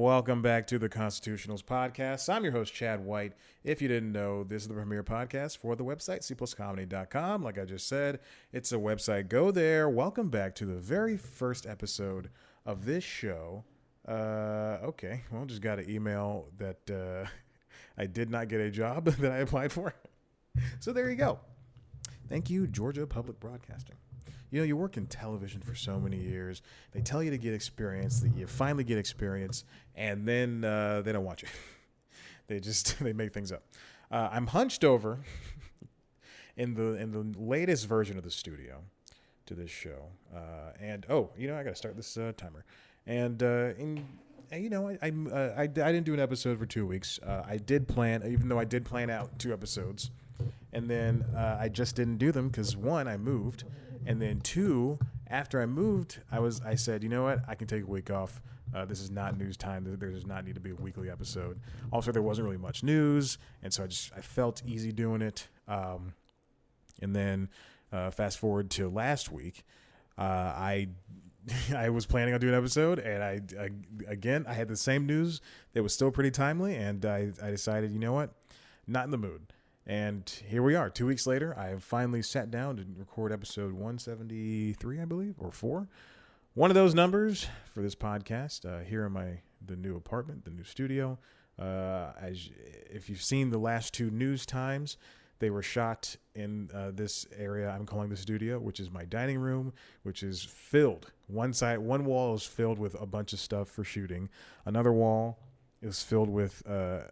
Welcome back to the Constitutionals Podcast. I'm your host, Chad White. If you didn't know, this is the premier podcast for the website, cpluscomedy.com. Like I just said, it's a website. Go there. Welcome back to the very first episode of this show. Okay, well, just got an email that I did not get a job that I applied for. So there you go. Thank you, Georgia Public Broadcasting. You know, you work in television for so many years. They tell you to get experience, that you finally get experience, and then they don't want you. They make things up. I'm hunched over in the latest version of the studio to this show, and I got to start this timer. And I didn't do an episode for 2 weeks. I did plan, even though I did plan out 2 episodes, and then I just didn't do them because one, I moved. And then 2, after I moved, I said, you know what? I can take a week off. This is not news time. There does not need to be a weekly episode. Also, there wasn't really much news, and so I felt easy doing it. And then fast forward to last week, I was planning on doing an episode, and I had the same news that was still pretty timely, and I decided, you know what? Not in the mood. And here we are, 2 weeks later. I have finally sat down to record episode 173, I believe, or 4. One of those numbers for this podcast here in the new apartment, the new studio. If you've seen the last 2 news times, they were shot in this area I'm calling the studio, which is my dining room, which is filled. One wall is filled with a bunch of stuff for shooting. Another wall is filled with a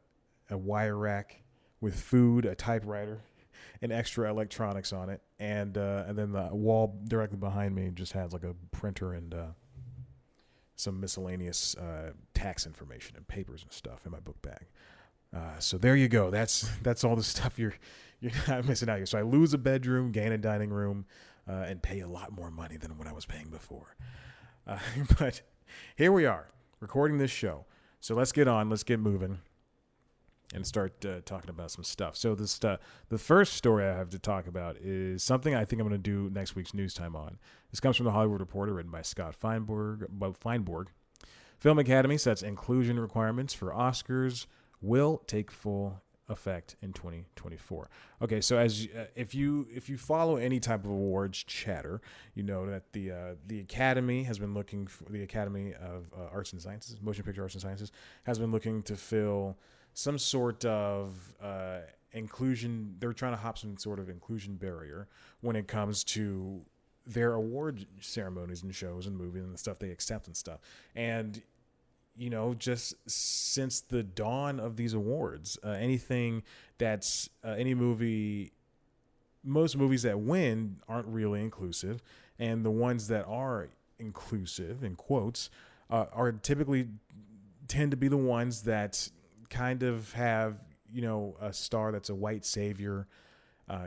wire rack with food, a typewriter, and extra electronics on it, and then the wall directly behind me just has like a printer and some miscellaneous tax information and papers and stuff in my book bag. So there you go. That's all the stuff you're not missing out here. So I lose a bedroom, gain a dining room, and pay a lot more money than what I was paying before. But here we are recording this show. So let's get moving. And start talking about some stuff. So the first story I have to talk about is something I think I'm going to do next week's News Time on. This comes from The Hollywood Reporter, written by Scott Feinborg. Film Academy sets inclusion requirements for Oscars will take full effect in 2024. Okay, so if you follow any type of awards chatter, you know that the Academy has been looking for the Academy of Arts and Sciences, Motion Picture Arts and Sciences, has been looking to fill some sort of inclusion. They're trying to hop some sort of inclusion barrier when it comes to their award ceremonies and shows and movies and the stuff they accept and stuff. And, you know, just since the dawn of these awards, anything that's any movie, most movies that win aren't really inclusive. And the ones that are inclusive, in quotes, are typically tend to be the ones that kind of have, you know, a star that's a white savior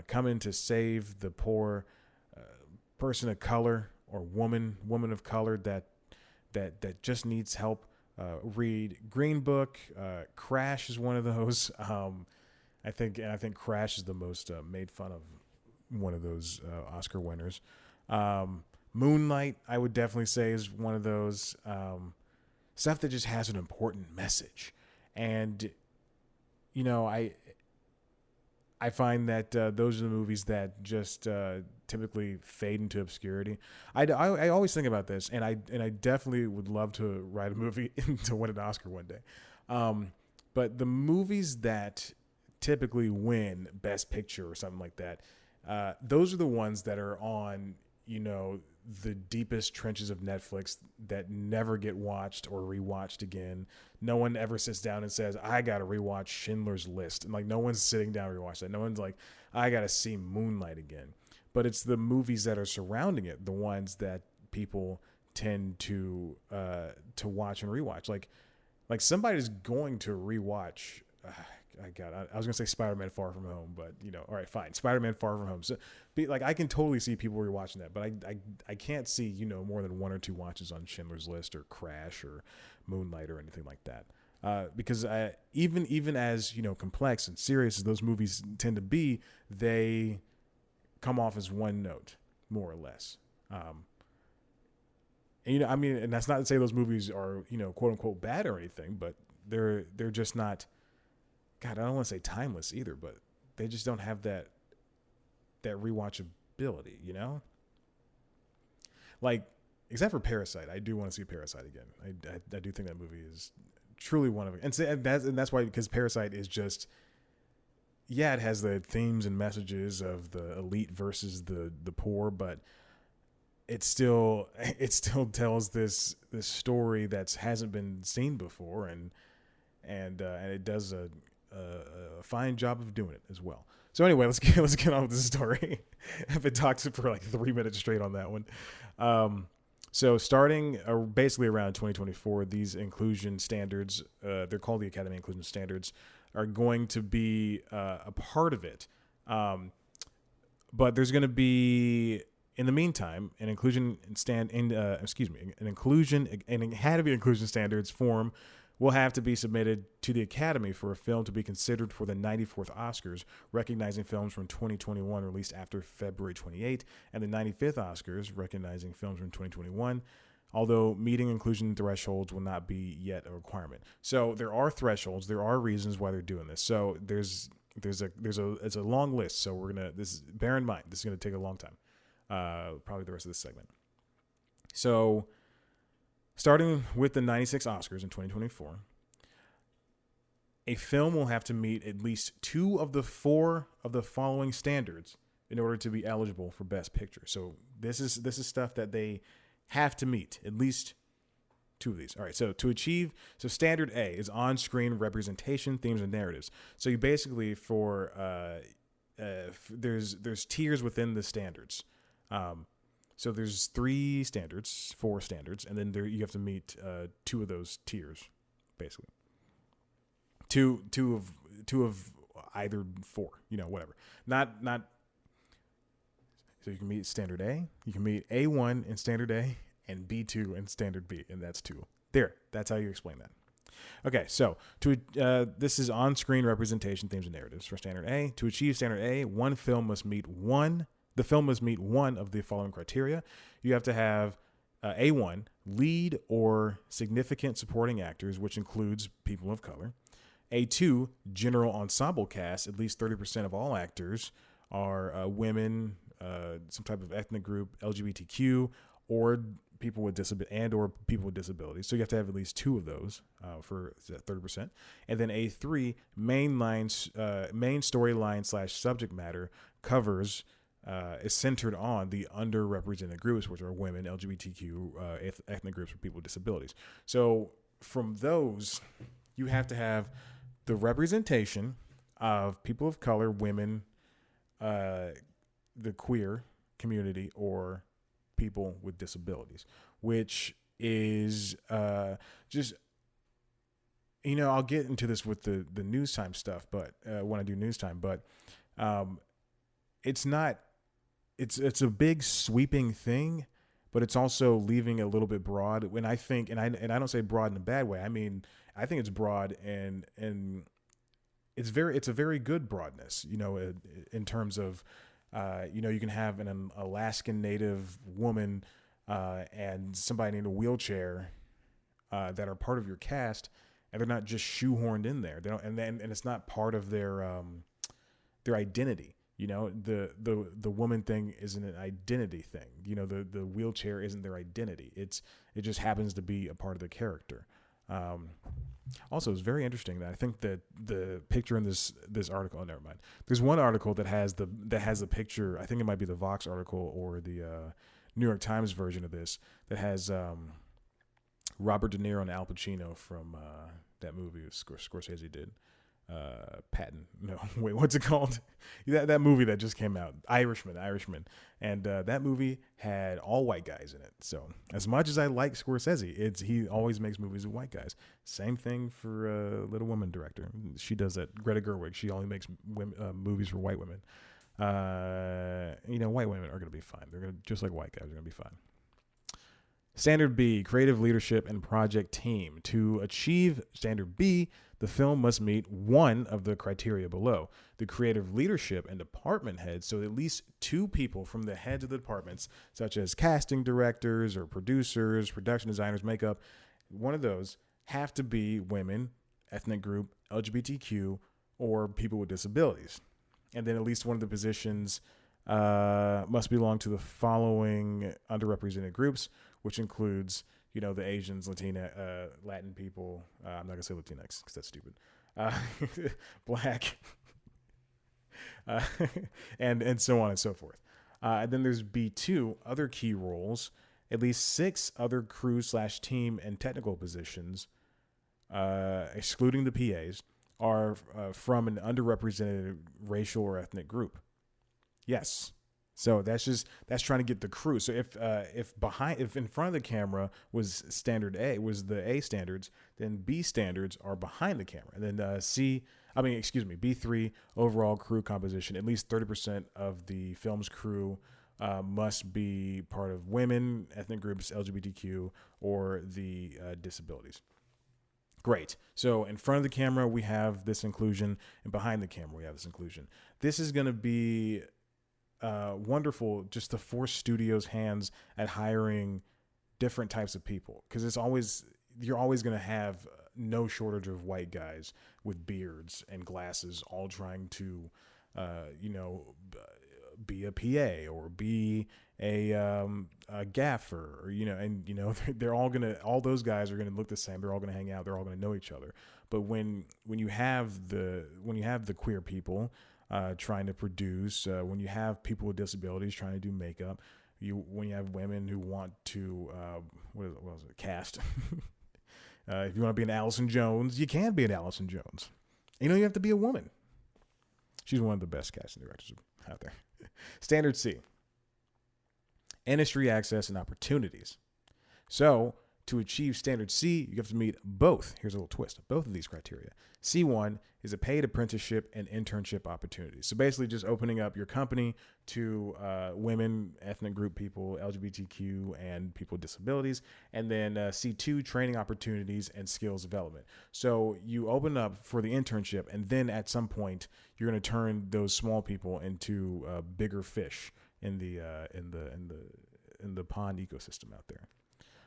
coming to save the poor person of color or woman of color that just needs help. Read Green Book. Crash is one of those. I think Crash is the most made fun of one of those Oscar winners. Moonlight, I would definitely say, is one of those stuff that just has an important message. And, you know, I find that those are the movies that just typically fade into obscurity. I always think about this, and I definitely would love to write a movie to win an Oscar one day. But the movies that typically win Best Picture or something like that, those are the ones that are on, you know, the deepest trenches of Netflix that never get watched or rewatched again. No one ever sits down and says, I got to rewatch Schindler's List. And like, no one's sitting down to rewatch that. No one's like, I got to see Moonlight again. But it's the movies that are surrounding it, the ones that people tend to watch and rewatch. Like somebody's going to rewatch, I was gonna say Spider-Man Far From Home, but you know, all right, fine, Spider-Man Far From Home. So, I can totally see people rewatching that, but I can't see, you know, more than 1 or 2 watches on Schindler's List or Crash or Moonlight or anything like that, because even as, you know, complex and serious as those movies tend to be, they come off as one note more or less. And, I mean, and that's not to say those movies are, quote unquote bad or anything, but they're just not. God, I don't want to say timeless either, but they just don't have that rewatchability, Like, except for Parasite, I do want to see Parasite again. I do think that movie is truly one of it, and that's why, because Parasite is just, yeah, it has the themes and messages of the elite versus the poor, but it still tells this story that hasn't been seen before, and it does a fine job of doing it as well. So anyway, let's get on with the story. I've been talking for like 3 minutes straight on that one. So starting basically around 2024, these inclusion standards, they're called the Academy Inclusion Standards, are going to be a part of it. But there's going to be, in the meantime, an Academy Inclusion Standards form will have to be submitted to the Academy for a film to be considered for the 94th Oscars, recognizing films from 2021 released after February 28, and the 95th Oscars, recognizing films from 2021, although meeting inclusion thresholds will not be yet a requirement. So there are thresholds, there are reasons why they're doing this. So it's a long list. So bear in mind, this is gonna take a long time, probably the rest of this segment. So, starting with the 96 Oscars in 2024, a film will have to meet at least 2 of the 4 of the following standards in order to be eligible for Best Picture. So this is stuff that they have to meet, at least 2 of these. All right, so standard A is on-screen representation, themes, and narratives. So you basically there's tiers within the standards. So there's 4 standards, and then you have to meet 2 of those tiers, basically. Two of either 4, whatever. Not. So you can meet standard A, you can meet A1 in standard A, and B2 in standard B, and that's 2. There, that's how you explain that. Okay, so this is on-screen representation, themes, and narratives for standard A. To achieve standard A, the film must meet one of the following criteria. You have to have A1, lead or significant supporting actors, which includes people of color. A2, general ensemble cast. At least 30% of all actors are women, some type of ethnic group, LGBTQ, or people with disabilities. So you have to have at least 2 of those for 30%. And then A3, main storyline / subject matter covers is centered on the underrepresented groups, which are women, LGBTQ, ethnic groups, or people with disabilities. So from those, you have to have the representation of people of color, women, the queer community, or people with disabilities, which is just, I'll get into this with the news time stuff, but when I do news time, but it's not. It's a big sweeping thing, but it's also leaving a little bit broad. When I think, and I don't say broad in a bad way. I mean, I think it's broad and it's a very good broadness. In terms of, you can have an Alaskan Native woman and somebody in a wheelchair that are part of your cast, and they're not just shoehorned in there. They don't, and it's not part of their identity. The woman thing isn't an identity thing. The wheelchair isn't their identity. It just happens to be a part of the character. Also, it's very interesting that I think that the picture in this article. Oh, never mind. There's one article that has the picture. I think it might be the Vox article or the New York Times version of this that has Robert De Niro and Al Pacino from that movie Scorsese did. Patton. No, wait, what's it called? that movie that just came out, Irishman. And that movie had all white guys in it. So as much as I like Scorsese, he always makes movies with white guys. Same thing for Little Women director. She does that. Greta Gerwig. She only makes movies for white women. White women are going to be fine. They're going to, just like white guys, are going to be fine. Standard B, creative leadership and project team. To achieve standard B, the film must meet one of the criteria below. The creative leadership and department heads, so at least two people from the heads of the departments, such as casting directors or producers, production designers, makeup, one of those have to be women, ethnic group, LGBTQ, or people with disabilities. And then at least one of the positions must belong to the following underrepresented groups, which includes, the Asians, Latin people. I'm not gonna say Latinx because that's stupid. Black, uh, and so on and so forth. And then there's B2, other key roles. At least 6 other crew/team and technical positions, excluding the PAs, are from an underrepresented racial or ethnic group. Yes. So that's trying to get the crew. So if in front of the camera was standard A, was the A standards, then B standards are behind the camera. And then B3, overall crew composition, at least 30% of the film's crew must be part of women, ethnic groups, LGBTQ, or the disabilities. Great. So in front of the camera, we have this inclusion, and behind the camera, we have this inclusion. This is going to be wonderful just to force studios' hands at hiring different types of people, because you're always going to have no shortage of white guys with beards and glasses all trying to be a PA or be a gaffer, they're all those guys are gonna look the same. They're all gonna hang out. They're all gonna know each other. But when you have the queer people trying to produce, when you have people with disabilities trying to do makeup, when you have women who want to cast. If you want to be an Allison Jones, you can be an Allison Jones. You have to be a woman. She's one of the best casting directors out there. Standard C, industry access and opportunities. So to achieve standard C, you have to meet both. Here's a little twist. Both of these criteria. C1 is a paid apprenticeship and internship opportunities. So basically just opening up your company to women, ethnic group people, LGBTQ, and people with disabilities. And then C2, training opportunities and skills development. So you open up for the internship, and then at some point you're going to turn those small people into bigger fish in the pond ecosystem out there.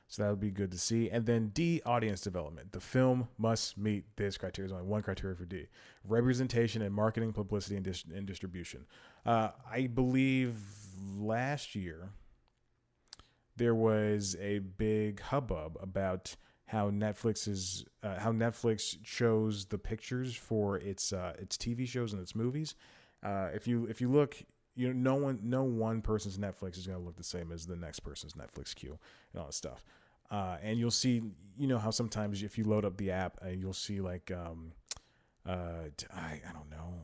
So that would be good to see. And then D, audience development. The film must meet this criteria. There's only one criteria for D. Representation in marketing, publicity, and distribution. I believe last year there was a big hubbub about how Netflix chose the pictures for its TV shows and its movies. If you look, no one person's Netflix is going to look the same as the next person's Netflix queue and all that stuff. And you'll see, how sometimes if you load up the app, you'll see like, I don't know,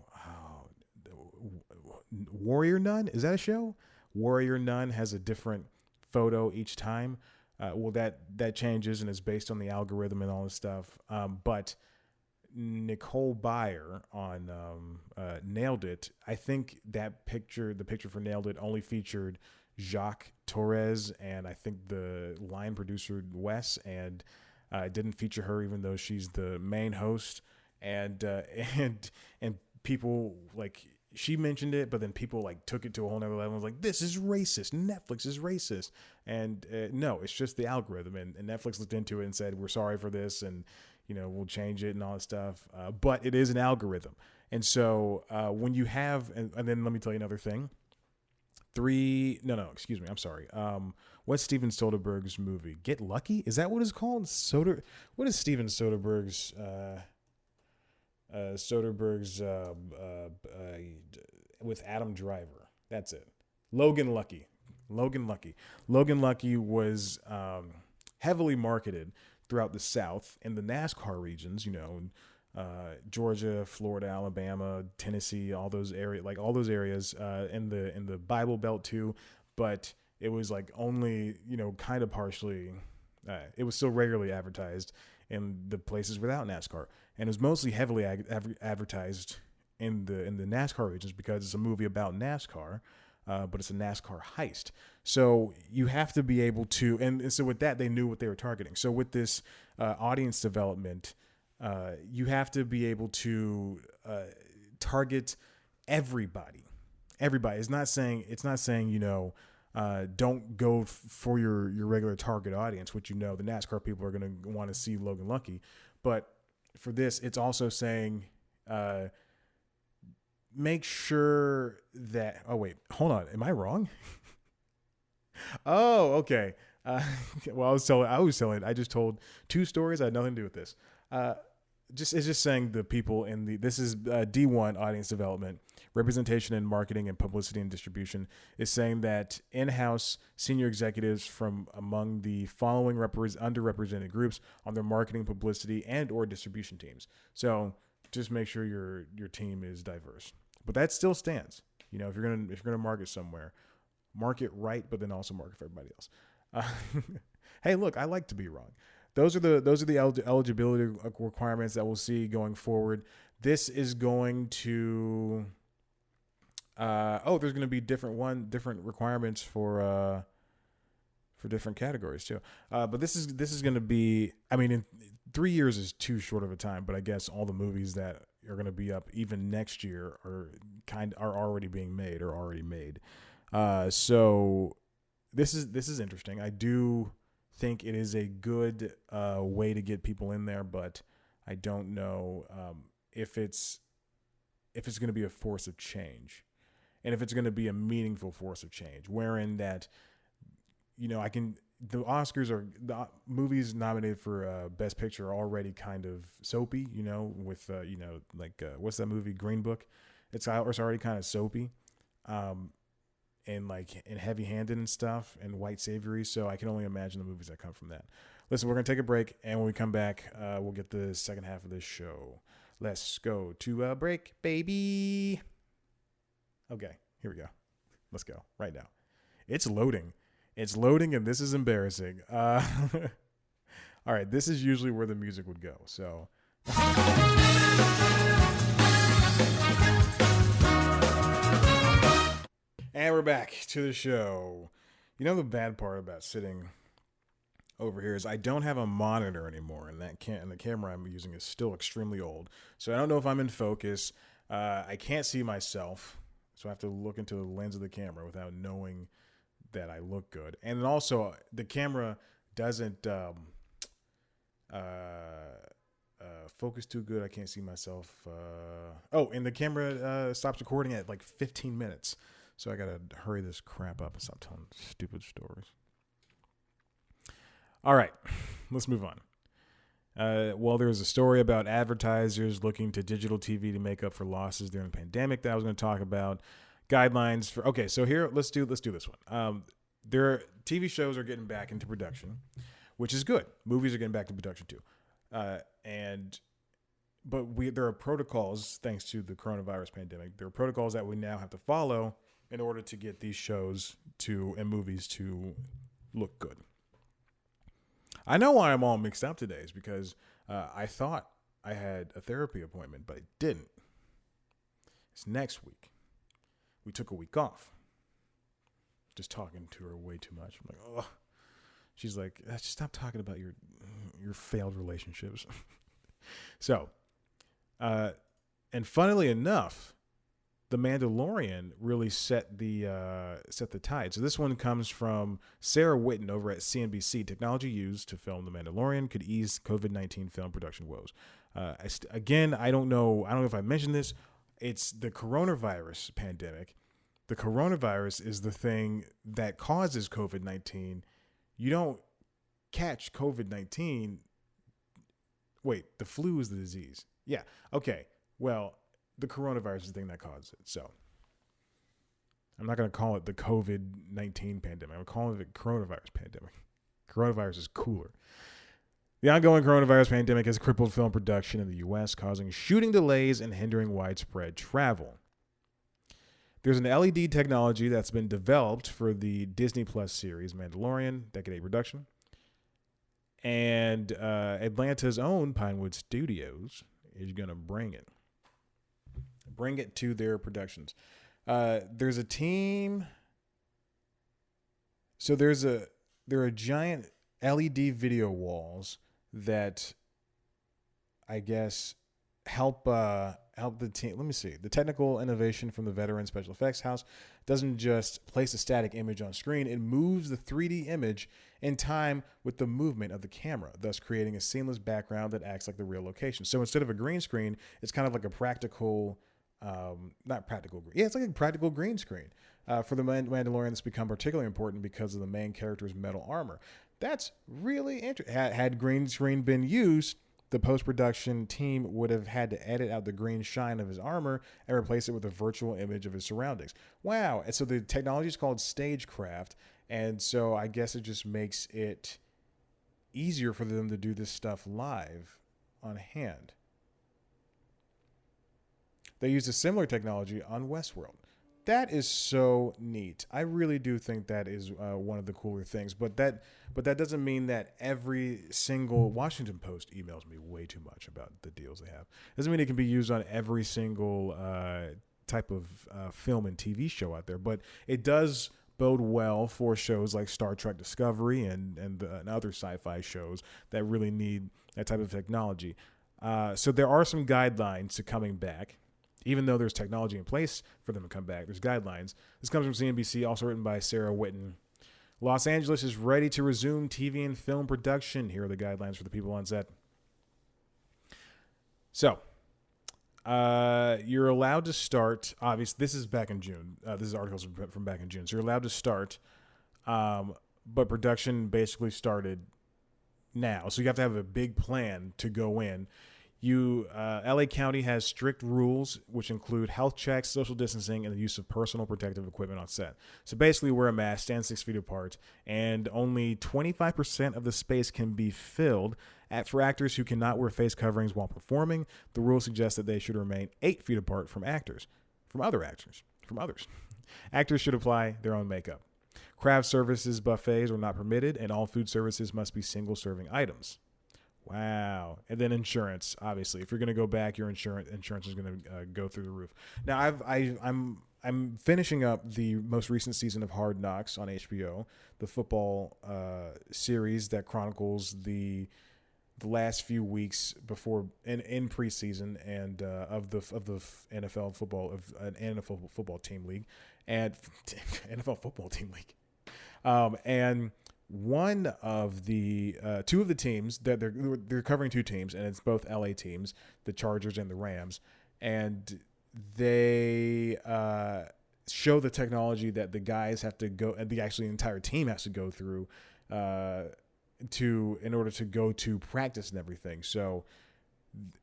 Warrior Nun. Is that a show? Warrior Nun has a different photo each time. That changes and is based on the algorithm and all this stuff. But Nicole Byer on Nailed It, I think the picture for Nailed It only featured Jacques Torres and I think the line producer Wes, and it didn't feature her even though she's the main host. And people, like, she mentioned it, but then people like took it to a whole nother level. I was like, this is racist. Netflix is racist. And no, it's just the algorithm. And Netflix looked into it and said, we're sorry for this. And, we'll change it and all that stuff. But it is an algorithm. And so when you have, and then let me tell you another thing. I'm sorry. What's Steven Soderbergh's movie? Get Lucky? Is that what it's called? What is Steven Soderbergh's with Adam Driver? That's it. Logan Lucky. Logan Lucky was heavily marketed throughout the South and the NASCAR regions, Georgia, Florida, Alabama, Tennessee, all those areas, in the Bible Belt too. But it was like only, kind of partially, it was still regularly advertised in the places without NASCAR, and it was mostly heavily advertised in the NASCAR regions because it's a movie about NASCAR. but it's a NASCAR heist. So you have to be able to, and so with that, they knew what they were targeting. So with this audience development, you have to be able to target everybody. Everybody. It's not saying don't go for your regular target audience, which the NASCAR people are going to want to see Logan Lucky. But for this, it's also saying make sure that. Oh wait, hold on. Am I wrong? Oh, okay. Well, I just told two stories. I had nothing to do with this. It's just saying the people this is D1 audience development, representation in marketing and publicity and distribution, is saying that in-house senior executives from among the following underrepresented groups on their marketing, publicity, and or distribution teams. So just make sure your team is diverse. But that still stands. If you're gonna market somewhere, market right, but then also market for everybody else. Hey, look, I like to be wrong. Those are the eligibility requirements that we'll see going forward. This is going to there's going to be different requirements for different categories too. But this is going to be, in 3 years is too short of a time, but I guess all the movies that are going to be up even next year are already being made or already made. So this is interesting. I do think it is a good way to get people in there, but I don't know if it's going to be a force of change, and if it's going to be a meaningful force of change, wherein that the Oscars are the movies nominated for Best Picture are already kind of soapy, with what's that movie, Green Book? It's already kind of soapy. And heavy-handed and stuff and white savory. So I can only imagine the movies that come from that. Listen, we're going to take a break, and when we come back, we'll get the second half of this show. Let's go to a break, baby. Okay, here we go. Let's go right now. It's loading, and this is embarrassing. All right, this is usually where the music would go. So... And we're back to the show. The bad part about sitting over here is I don't have a monitor anymore, and the camera I'm using is still extremely old. So I don't know if I'm in focus. I can't see myself, so I have to look into the lens of the camera without knowing that I look good. And then also, the camera doesn't focus too good. I can't see myself. And the camera stops recording at 15 minutes. So I got to hurry this crap up and stop telling stupid stories. All right, let's move on. There's a story about advertisers looking to digital TV to make up for losses during the pandemic that I was going to talk about. Guidelines for... Okay, so here, let's do this one. TV shows are getting back into production, which is good. Movies are getting back to production too. But there are protocols, thanks to the coronavirus pandemic, there are protocols that we now have to follow in order to get these shows and movies to look good. I know why I'm all mixed up today is because I thought I had a therapy appointment, but I didn't. It's next week. We took a week off. Just talking to her way too much. I'm like, oh. She's like, just stop talking about your failed relationships. So, and funnily enough, The Mandalorian really set the tide. So this one comes from Sarah Whitten over at CNBC. Technology used to film The Mandalorian could ease COVID-19 film production woes. Again, I don't know if I mentioned this. It's the coronavirus pandemic. The coronavirus is the thing that causes COVID-19. You don't catch COVID-19. Wait, the flu is the disease. Yeah. Okay. Well, the coronavirus is the thing that causes it. So I'm not going to call it the COVID-19 pandemic. I'm calling it the coronavirus pandemic. Coronavirus is cooler. The ongoing coronavirus pandemic has crippled film production in the U.S., causing shooting delays and hindering widespread travel. There's an LED technology that's been developed for the Disney Plus series Mandalorian, Decade 8 production. And Atlanta's own Pinewood Studios is going to bring it to their productions. There's a team So there are giant LED video walls that I guess help the team. Let me see. The technical innovation from the veteran special effects house doesn't just place a static image on screen, it moves the 3D image in time with the movement of the camera, thus creating a seamless background that acts like the real location. So instead of a green screen, it's kind of like a practical, not practical, yeah, it's like a practical green screen. For the Mandalorian, this become particularly important because of the main character's metal armor. That's really interesting. Had green screen been used, the post-production team would have had to edit out the green shine of his armor and replace it with a virtual image of his surroundings. Wow. And so the technology is called stagecraft. And so I guess it just makes it easier for them to do this stuff live on hand. They used a similar technology on Westworld. That is so neat. I really do think that is one of the cooler things. But that doesn't mean that every single Washington Post emails me way too much about the deals they have. Doesn't mean it can be used on every single type of film and TV show out there. But it does bode well for shows like Star Trek Discovery and other sci-fi shows that really need that type of technology. So there are some guidelines to coming back. Even though there's technology in place for them to come back, there's guidelines. This comes from CNBC, also written by Sarah Whitten. Los Angeles is ready to resume TV and film production. Here are the guidelines for the people on set. So, you're allowed to start. Obviously, this is back in June. This is articles from back in June. So you're allowed to start, but production basically started now. So you have to have a big plan to go in. LA County has strict rules, which include health checks, social distancing, and the use of personal protective equipment on set. So basically, wear a mask, stand 6 feet apart, and only 25% of the space can be filled. For actors who cannot wear face coverings while performing, the rule suggests that they should remain 8 feet apart from others. Actors should apply their own makeup. Craft services buffets are not permitted, and all food services must be single-serving items. Wow. And then insurance, obviously. If you're going to go back, your insurance is going to go through the roof. Now, I'm finishing up the most recent season of Hard Knocks on HBO, the football series that chronicles the last few weeks before in preseason and of the NFL football of an NFL football team league and NFL football team league. And one of the two of the teams that they're covering two teams, and it's both LA teams, the Chargers and the Rams, and they show the technology that the guys have to go, and the entire team has to go through in order to go to practice and everything. So,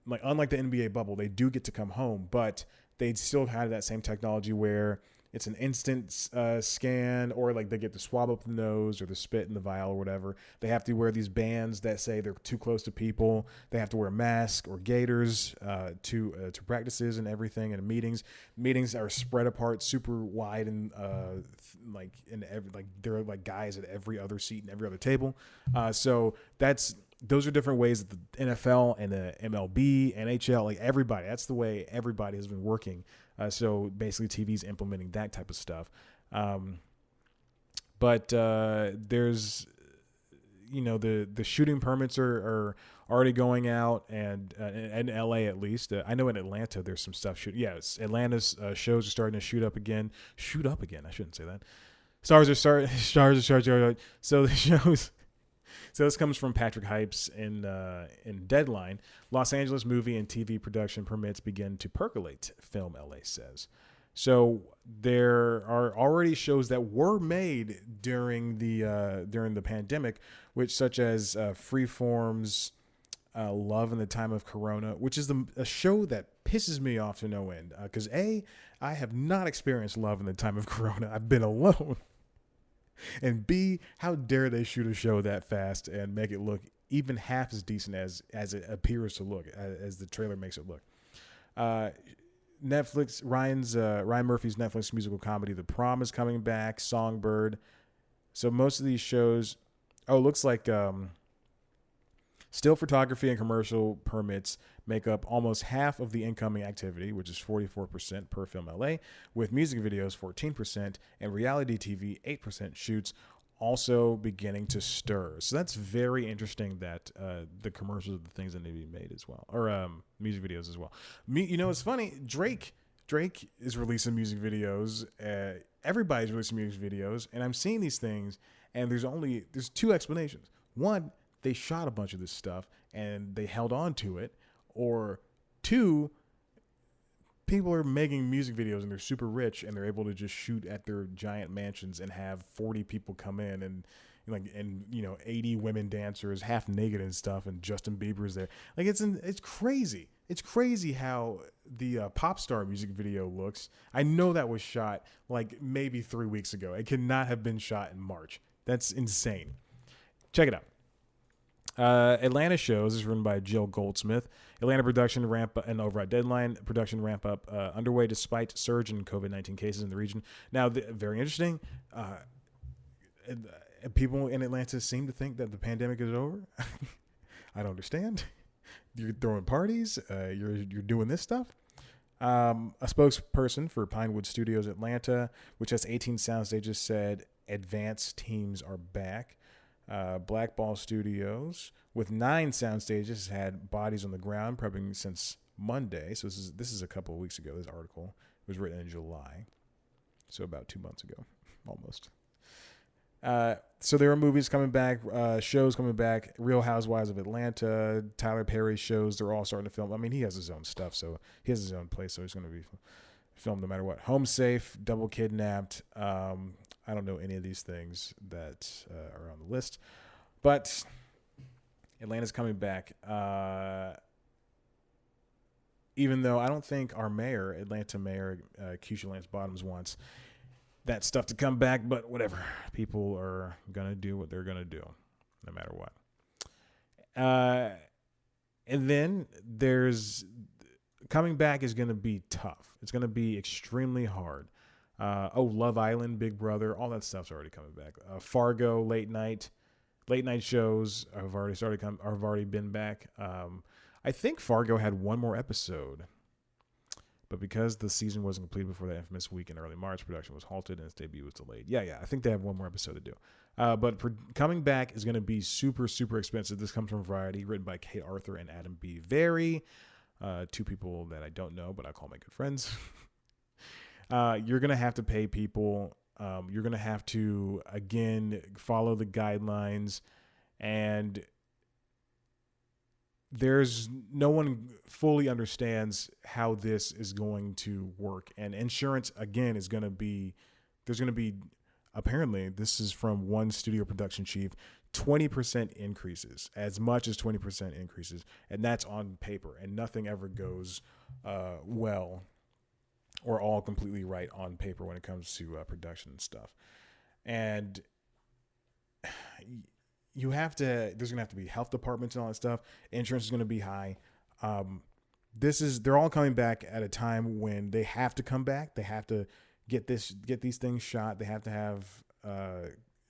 like unlike the NBA bubble, they do get to come home, but they still have that same technology where it's an instant scan, or like they get to swab up the nose or the spit in the vial or whatever. They have to wear these bands that say they're too close to people. They have to wear masks or gaiters to practices and everything, and meetings. Meetings are spread apart, super wide, and there are like guys at every other seat and every other table. So those are different ways that the NFL and the MLB, NHL, like everybody. That's the way everybody has been working. So basically, TV's implementing that type of stuff. But there's, the shooting permits are already going out, and in LA at least. I know in Atlanta there's some stuff shooting. Yes, Atlanta's shows are starting to shoot up again. Shoot up again. I shouldn't say that. Stars are starting. So the shows. So this comes from Patrick Hypes in Deadline. Los Angeles movie and TV production permits begin to percolate, Film LA says. So there are already shows that were made during the pandemic, such as Freeform's Love in the Time of Corona, which is a show that pisses me off to no end. Because I have not experienced Love in the Time of Corona. I've been alone. And B, how dare they shoot a show that fast and make it look even half as decent as it appears to look, as the trailer makes it look. Netflix, Ryan Murphy's Netflix musical comedy The Prom is coming back, Songbird. So most of these shows, looks like still photography and commercial permits make up almost half of the incoming activity, which is 44% per Film LA, with music videos 14% and reality TV 8% shoots also beginning to stir. So that's very interesting that the commercials are the things that need to be made as well, or music videos as well. It's funny. Drake is releasing music videos. Everybody's releasing music videos, and I'm seeing these things, and there's two explanations. One, they shot a bunch of this stuff and they held on to it, or two, people are making music videos and they're super rich and they're able to just shoot at their giant mansions and have 40 people come in and 80 women dancers half naked and stuff, and Justin Bieber's there. Like it's crazy. It's crazy how the pop star music video looks. I know that was shot like maybe 3 weeks ago. It could not have been shot in March. That's insane. Check it out. Atlanta shows is written by Jill Goldsmith. Atlanta production ramp up and over at Deadline. Production ramp up underway despite surge in COVID-19 cases in the region. Now, very interesting. People in Atlanta seem to think that the pandemic is over. I don't understand. You're throwing parties. You're doing this stuff. A spokesperson for Pinewood Studios Atlanta, which has 18 sound stages, said advanced teams are back. Blackball Studios, with 9 sound stages, had bodies on the ground prepping since Monday. So this is a couple of weeks ago. This article was written in July, so about 2 months ago, almost. So there are movies coming back, shows coming back. Real Housewives of Atlanta, Tyler Perry shows, they're all starting to film. I mean, he has his own stuff, so he has his own place, so he's going to be filmed no matter what. Home Safe, Double Kidnapped. I don't know any of these things that are on the list, but Atlanta's coming back. Even though I don't think our mayor, Atlanta Mayor Keisha Lance Bottoms, wants that stuff to come back, but whatever. People are going to do what they're going to do, no matter what. And then coming back is going to be tough. It's going to be extremely hard. Love Island, Big Brother, all that stuff's already coming back. Fargo, late night shows have already been back. I think Fargo had one more episode, but because the season wasn't completed before that infamous week in early March, production was halted and its debut was delayed. Yeah, I think they have one more episode to do. But coming back is going to be super, super expensive. This comes from Variety, written by Kate Arthur and Adam B. Very, 2 people that I don't know, but I call my good friends. You're going to have to pay people. You're going to have to, again, follow the guidelines. And no one fully understands how this is going to work. And insurance, again, there's going to be, apparently, this is from one studio production chief, 20% increases, as much as 20% increases. And that's on paper. And nothing ever goes well or all completely right on paper when it comes to production and stuff. And there's going to have to be health departments and all that stuff. Insurance is going to be high. They're all coming back at a time when they have to come back. They have to get these things shot. They have to have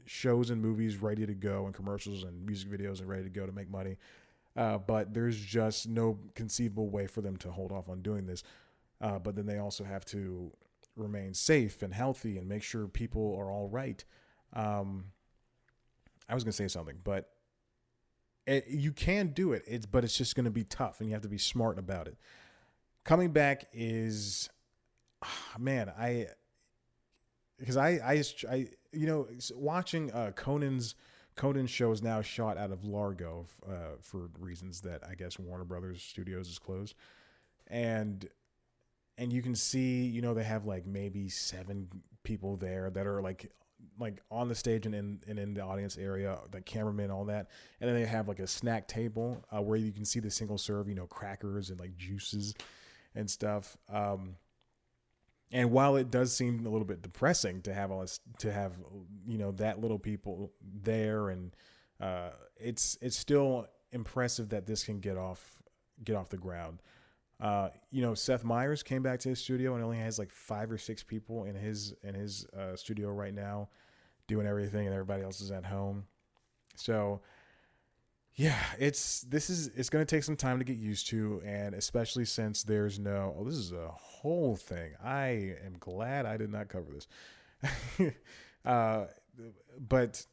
shows and movies ready to go, and commercials and music videos are ready to go to make money. But there's just no conceivable way for them to hold off on doing this. But then they also have to remain safe and healthy and make sure people are all right. I was going to say something, but you can do it. But it's just going to be tough, and you have to be smart about it. Coming back is, man, watching Conan's show is now shot out of Largo for reasons that I guess Warner Brothers Studios is closed, and you can see, they have like maybe 7 people there that are like on the stage and in the audience area, the cameramen, all that. And then they have like a snack table where you can see the single serve, crackers and like juices and stuff. And while it does seem a little bit depressing to have all this, that little people there, and it's still impressive that this can get off the ground. Seth Meyers came back to his studio and only has like 5 or 6 people in his studio right now doing everything, and everybody else is at home. So yeah, it's going to take some time to get used to, and especially since this is a whole thing. I am glad I did not cover this. But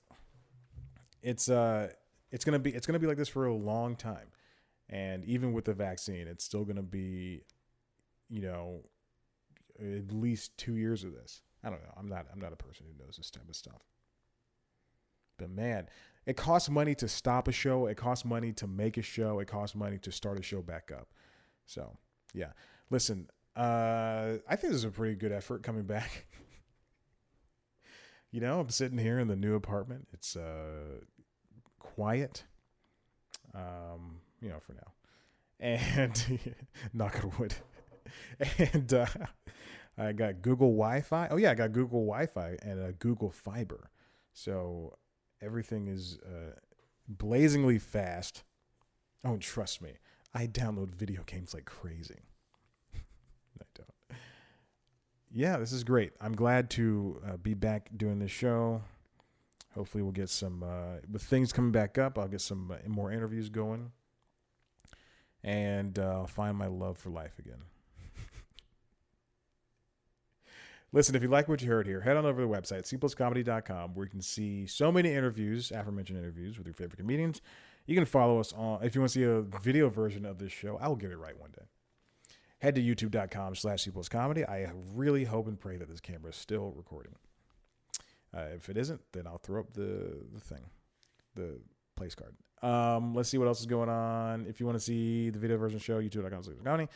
it's gonna be like this for a long time, and even with the vaccine, it's still gonna be, at least 2 years of this. I don't know. I'm not a person who knows this type of stuff. But man, it costs money to stop a show. It costs money to make a show. It costs money to start a show back up. So yeah, listen. I think this is a pretty good effort coming back. I'm sitting here in the new apartment. It's quiet, for now. And knock on wood. And I got Google Wi-Fi. Oh, yeah, I got Google Wi-Fi and Google Fiber. So everything is blazingly fast. Oh, and trust me, I download video games like crazy. I don't. Yeah, this is great. I'm glad to be back doing this show. Hopefully we'll get some, with things coming back up, I'll get some more interviews going. And I'll find my love for life again. Listen, if you like what you heard here, head on over to the website, cpluscomedy.com, where you can see so many interviews, aforementioned interviews with your favorite comedians. You can follow us on, if you want to see a video version of this show, I will get it right one day. Head to youtube.com/cpluscomedy. I really hope and pray that this camera is still recording. If it isn't, then I'll throw up the thing, the place card. Let's see what else is going on. If you want to see the video version of the show, youtube.com/cpluscomedy.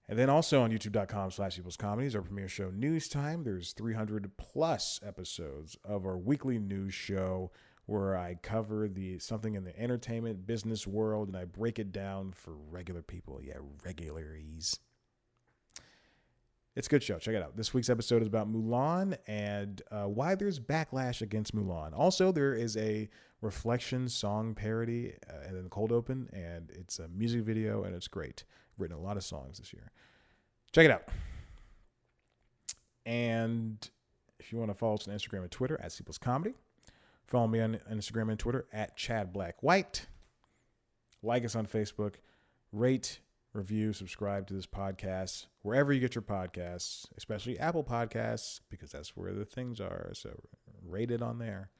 And then also on youtube.com/cpluscomedy is our premiere show, News Time. There's 300 plus episodes of our weekly news show where I cover something in the entertainment business world and I break it down for regular people. Yeah, regulars. It's a good show. Check it out. This week's episode is about Mulan and why there's backlash against Mulan. Also, there is a Reflection song parody and then cold open, and it's a music video, and it's great. Written a lot of songs this year. Check it out. And if you want to follow us on Instagram and Twitter at cpluscomedy, follow me on Instagram and Twitter at ChadBlackWhite. Like us on Facebook. Rate, review, subscribe to this podcast wherever you get your podcasts, especially Apple Podcasts, because that's where the things are. So rate it on there.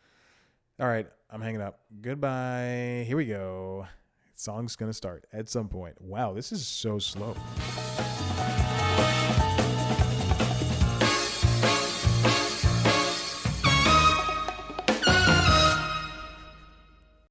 All right, I'm hanging up. Goodbye. Here we go. Song's going to start at some point. Wow, this is so slow.